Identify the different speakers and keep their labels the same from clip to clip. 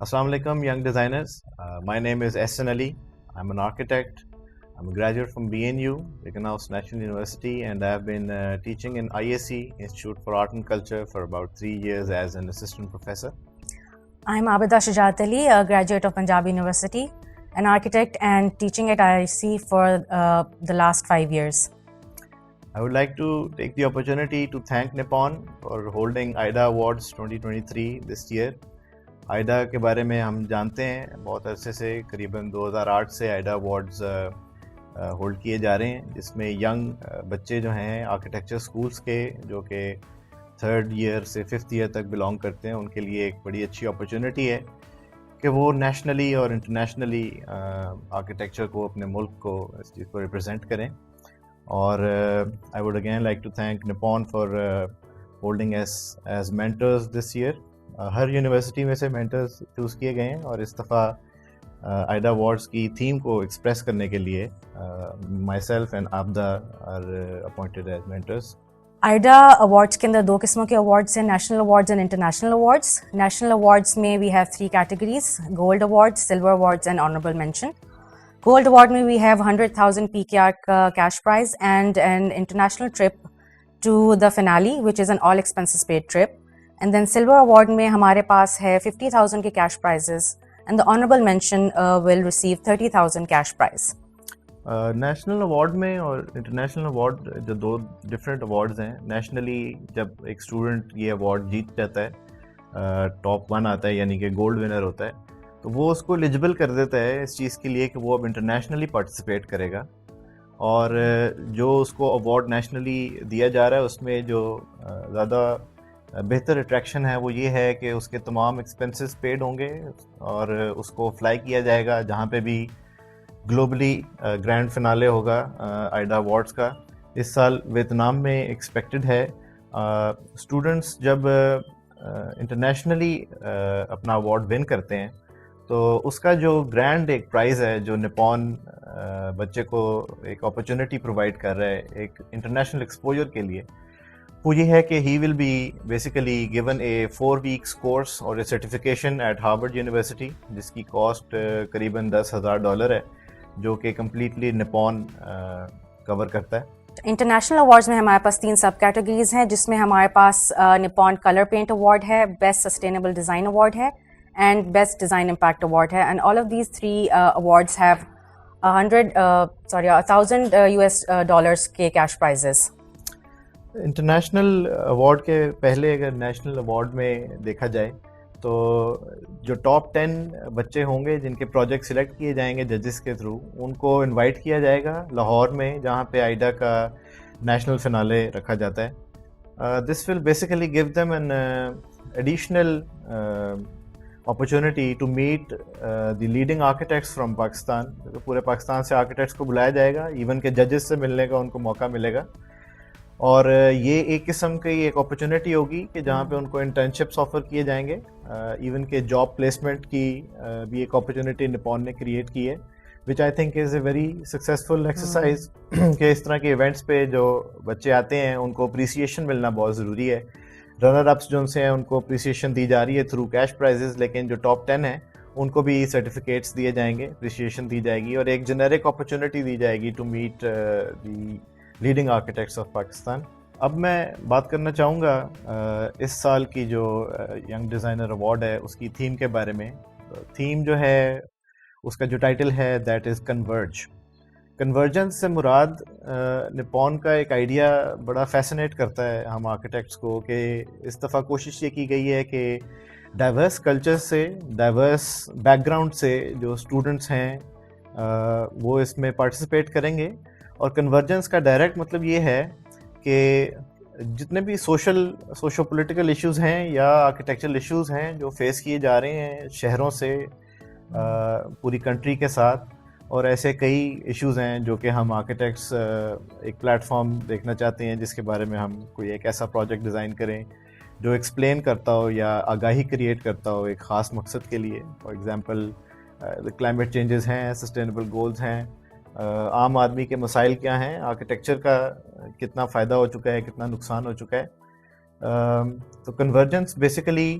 Speaker 1: Assalamu alaikum, young designers. My name is Ehsan Ali. I'm an architect. I'm a graduate from BNU, Brigham Young National University, and I've been teaching in IAC, Institute for Art and Culture, for about 3 years as an assistant professor.
Speaker 2: I'm Abida Shujaat Ali, a graduate of Punjab University, an architect and teaching at IIC for the last 5 years.
Speaker 1: I would like to take the opportunity to thank Nippon for holding AIDA Awards 2023 this year. AIDA کے بارے میں ہم جانتے ہیں بہت عرصے سے، قریباً 2008 سے AIDA Awards ہولڈ کیے جا رہے ہیں، جس میں ینگ بچے جو ہیں آرکیٹیکچر سکولز کے، جو کہ 3rd ایئر سے 5th ایئر تک بلانگ کرتے ہیں، ان کے لیے ایک بڑی اچھی اپرچونٹی ہے کہ وہ نیشنلی اور انٹرنیشنلی آرکیٹیکچر کو، اپنے ملک کو، اس چیز کو ریپرزینٹ کریں. اور I would again like to thank Nippon for holding as mentors this year. ہر یونیورسٹی میں سے مینٹرز چوز کیے گئے ہیں، اور اس دفعہ AIDA Awards کی تھیم کو ایکسپریس کرنے کے لیے myself and Abida are appointed as mentors.
Speaker 2: AIDA Awards کے اندر 2 قسموں کے awards ہیں، national awards and international awards. National awards میں we have 3 categories: gold awards, silver awards and honorable mention. Gold award میں we have 100,000 PKR cash prize and an international trip to the finale, which is an all expenses paid trip. And then silver award میں ہمارے پاس ہے 50,000 کے cash prizes, and the honorable mention will receive 30,000 cash prize.
Speaker 1: National award میں اور international award جو 2 different awards ہیں. Nationally جب ایک اسٹوڈنٹ یہ ایوارڈ جیت جاتا ہے، ٹاپ 1 آتا ہے، یعنی کہ گولڈ ونر ہوتا ہے، تو وہ اس کو ایلیجبل کر دیتا ہے اس چیز کے لیے کہ وہ اب انٹرنیشنلی پارٹیسپیٹ کرے گا. اور جو اس کو ایوارڈ نیشنلی دیا جا رہا ہے، اس میں جو زیادہ بہتر اٹریکشن ہے وہ یہ ہے کہ اس کے تمام ایکسپنسز پیڈ ہوں گے، اور اس کو فلائی کیا جائے گا جہاں پہ بھی گلوبلی گرینڈ فنالے ہوگا AIDA Awards کا. اس سال ویتنام میں ایکسپیکٹڈ ہے. اسٹوڈنٹس جب انٹرنیشنلی اپنا ایوارڈ ون کرتے ہیں تو اس کا جو گرینڈ ایک پرائز ہے، جو نپون بچے کو ایک اپرچونٹی پرووائڈ کر رہا ہے ایک انٹرنیشنل ایکسپوجر کے لیے، وہ یہ ہے کہ he will be basically given a 4 weeks course اور a certification at Harvard University, جس کی کاسٹ قریباً $10,000 ہے، جو کہ کمپلیٹلی نپون کور کرتا ہے.
Speaker 2: انٹرنیشنل ایوارڈز میں ہمارے پاس 3 سب کیٹیگریز ہیں، جس میں ہمارے پاس نپون کلر پینٹ ایوارڈ ہے، بیسٹ سسٹینیبل ڈیزائن ایوارڈ ہے، and best design impact award ہے. And all of these 3 awards have $1,000 کے کیش پرائزز.
Speaker 1: انٹرنیشنل ایوارڈ کے پہلے اگر نیشنل ایوارڈ میں دیکھا جائے تو جو ٹاپ 10 بچے ہوں گے جن کے پروجیکٹ سلیکٹ کیے جائیں گے ججز کے تھرو، ان کو انوائٹ کیا جائے گا لاہور میں، جہاں پہ AIDA کا نیشنل فنالے رکھا جاتا ہے. This will basically give them an additional opportunity to meet the leading architects from Pakistan. پورے پاکستان سے آرکیٹیکٹس کو بلایا جائے گا، ایون کہ ججز سے ملنے کا ان کو موقع ملے گا. اور یہ ایک قسم کی ایک اپرچونٹی ہوگی کہ جہاں پہ ان کو انٹرنشپس آفر کیے جائیں گے، ایون کہ جاب پلیسمنٹ کی بھی ایک اپرچونٹی نپون نے کریٹ کی ہے، which I think is a very successful exercise. کہ اس طرح کے ایونٹس پہ جو بچے آتے ہیں ان کو اپریسیشن ملنا بہت ضروری ہے. رنر اپس جو ان سے ہیں ان کو اپریسیشن دی جا رہی ہے تھرو کیش پرائزز، لیکن جو ٹاپ 10 ہیں ان کو بھی سرٹیفکیٹس دیے جائیں گے، اپریسیشن دی جائے گی، اور ایک جنیرک اپرچونٹی دی جائے گی to meet the leading architects of Pakistan. اب میں بات کرنا چاہوں گا اس سال کی جو ینگ ڈیزائنر ایوارڈ ہے اس کی تھیم کے بارے میں. تھیم جو ہے اس کا جو ٹائٹل ہے دیٹ از کنورج. کنورجنس سے مراد نپون کا ایک آئیڈیا بڑا فیسنیٹ کرتا ہے ہم آرکیٹیکٹس کو، کہ اس دفعہ کوشش یہ کی گئی ہے کہ ڈائیورس کلچر سے، ڈائیورس بیک گراؤنڈ سے جو اسٹوڈنٹس ہیں وہ اس میں پارٹیسپیٹ کریں گے. اور کنورجنس کا ڈائریکٹ مطلب یہ ہے کہ جتنے بھی سوشو پولیٹیکل ایشوز ہیں یا آرکیٹیکچرل ایشوز ہیں جو فیس کیے جا رہے ہیں شہروں سے پوری کنٹری کے ساتھ، اور ایسے کئی ایشوز ہیں جو کہ ہم آرکیٹیکٹس ایک پلیٹ فارم دیکھنا چاہتے ہیں جس کے بارے میں ہم کوئی ایک ایسا پروجیکٹ ڈیزائن کریں جو ایکسپلین کرتا ہو یا آگاہی کریٹ کرتا ہو ایک خاص مقصد کے لیے. فار ایگزامپل کلائمیٹ چینجز ہیں، سسٹینیبل گولز ہیں، عام آدمی کے مسائل کیا ہیں، آرکیٹیکچر کا کتنا فائدہ ہو چکا ہے، کتنا نقصان ہو چکا ہے. تو convergence basically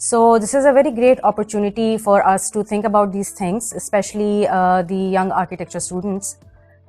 Speaker 2: So this is a very great opportunity for us to think about these things, especially the young architecture students,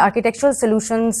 Speaker 2: architectural solutions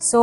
Speaker 2: So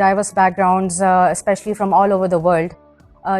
Speaker 2: diverse backgrounds, especially from all over the world,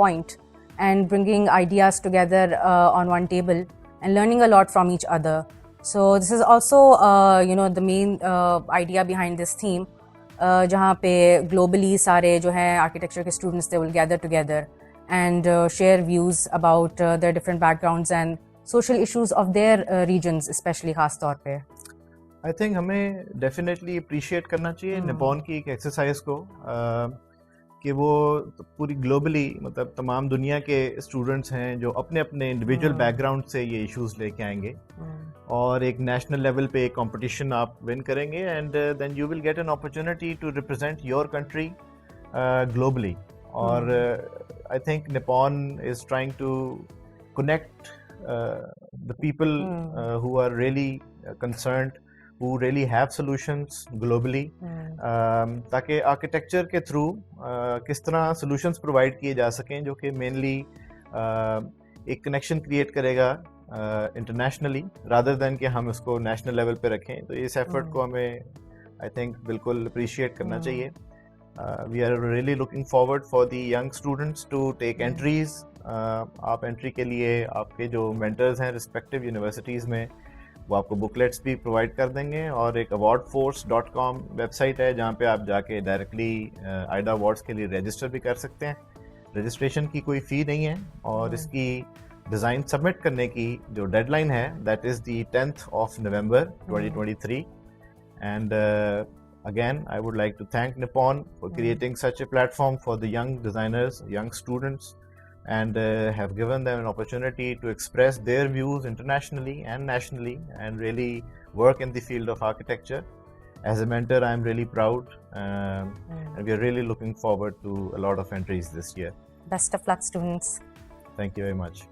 Speaker 2: point and bringing ideas together on one table and learning a lot from each other. So this is also the main idea behind this theme. جہاں پہ globally سارے جو ہیں architecture کے students they will gather together and share views about their different backgrounds and social issues of their regions especially خاص طور پہ.
Speaker 1: I think ہمیں ڈیفینیٹلی اپریشیٹ کرنا چاہیے نیپون کی ایک ایکسرسائز کو کہ وہ پوری گلوبلی مطلب تمام دنیا کے اسٹوڈنٹس ہیں جو اپنے اپنے انڈیویجول بیک گراؤنڈ سے یہ ایشوز لے کے آئیں گے اور ایک نیشنل لیول پہ ایک کمپٹیشن آپ ون کریں گے and then you will get an opportunity to represent your country globally. اور I think Nippon is trying to connect the people who are really concerned, who really have solutions globally, تاکہ architecture کے through کس طرح solutions provide کیے جا سکیں جو کہ مینلی ایک کنیکشن کریٹ کرے گا انٹرنیشنلی رادر دین کہ ہم اس کو نیشنل لیول پہ رکھیں. تو اس ایفرٹ کو ہمیں آئی تھنک بالکل اپریشیٹ کرنا چاہیے. We are really looking forward for the young students to take entries. آپ انٹری کے لیے آپ کے جو مینٹرز ہیں رسپیکٹیو یونیورسٹیز میں وہ آپ کو بکلیٹس بھی پرووائڈ کر دیں گے اور ایک awardforce.com ویب سائٹ ہے جہاں پہ آپ جا کے ڈائریکٹلی آئیڈا ایوارڈس کے لیے رجسٹر بھی کر سکتے ہیں. رجسٹریشن کی کوئی فی نہیں ہے اور اس کی ڈیزائن سبمٹ کرنے کی جو ڈیڈ لائن ہے that is the 10th of November 2023. And again I would like to thank Nippon for creating such a platform for the young designers, young students, and have given them an opportunity to express their views internationally and nationally and really work in the field of architecture. As a mentor, I am really proud and we are really looking forward to a lot of entries this year.
Speaker 2: Best of luck, students.
Speaker 1: Thank you very much.